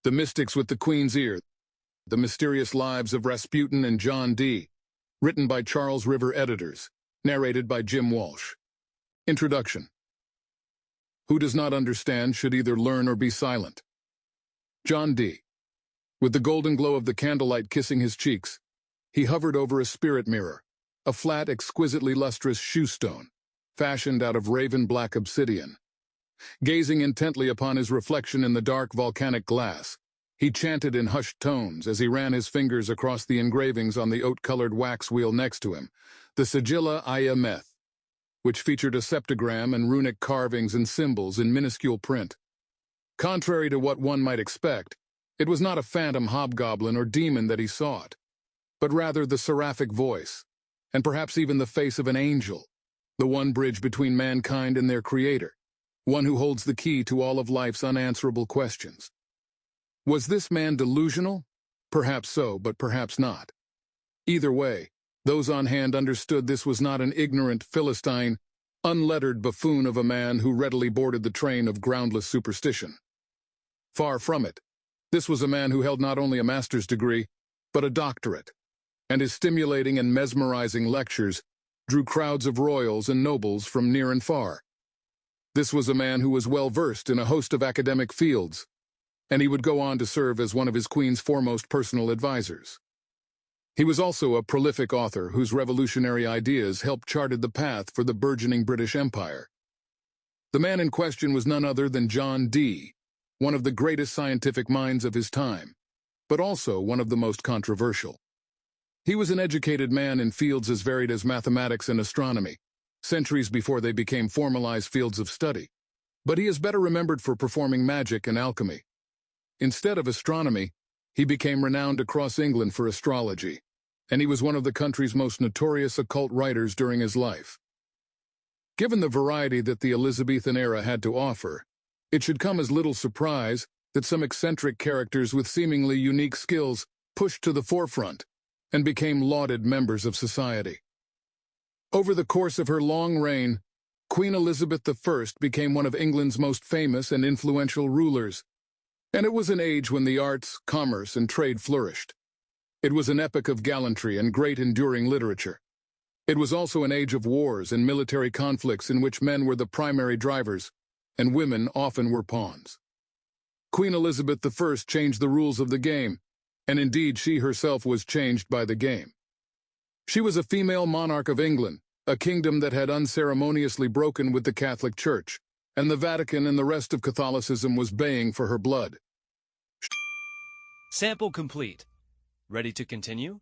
The Mystics with the Queen's Ear, The Mysterious Lives of Rasputin and John Dee, written by Charles River editors, narrated by Jim Walsh. Introduction. Who does not understand should either learn or be silent. John Dee. With the golden glow of the candlelight kissing his cheeks, he hovered over a spirit mirror, a flat, exquisitely lustrous shew-stone, fashioned out of raven-black obsidian. Gazing intently upon his reflection in the dark volcanic glass, he chanted in hushed tones as he ran his fingers across the engravings on the oat-colored wax wheel next to him, the Sigilla iEmeth, which featured a septogram and runic carvings and symbols in minuscule print. Contrary to what one might expect, it was not a phantom hobgoblin or demon that he sought, but rather the seraphic voice, and perhaps even the face of an angel, the one bridge between mankind and their creator, one who holds the key to all of life's unanswerable questions. Was this man delusional? Perhaps so, but perhaps not. Either way, those on hand understood this was not an ignorant, Philistine, unlettered buffoon of a man who readily boarded the train of groundless superstition. Far from it. This was a man who held not only a master's degree, but a doctorate, and his stimulating and mesmerizing lectures drew crowds of royals and nobles from near and far. This was a man who was well versed in a host of academic fields, and he would go on to serve as one of his queen's foremost personal advisors. He was also a prolific author whose revolutionary ideas helped charted the path for the burgeoning British Empire. The man in question was none other than John Dee, one of the greatest scientific minds of his time, but also one of the most controversial. He was an educated man in fields as varied as mathematics and astronomy, centuries before they became formalized fields of study, but he is better remembered for performing magic and alchemy. Instead of astronomy, he became renowned across England for astrology, and he was one of the country's most notorious occult writers during his life. Given the variety that the Elizabethan era had to offer, it should come as little surprise that some eccentric characters with seemingly unique skills pushed to the forefront and became lauded members of society. Over the course of her long reign, Queen Elizabeth I became one of England's most famous and influential rulers, and it was an age when the arts, commerce, and trade flourished. It was an epoch of gallantry and great enduring literature. It was also an age of wars and military conflicts in which men were the primary drivers, and women often were pawns. Queen Elizabeth I changed the rules of the game, and indeed she herself was changed by the game. She was a female monarch of England, a kingdom that had unceremoniously broken with the Catholic Church, and the Vatican and the rest of Catholicism was baying for her blood. Sample complete. Ready to continue?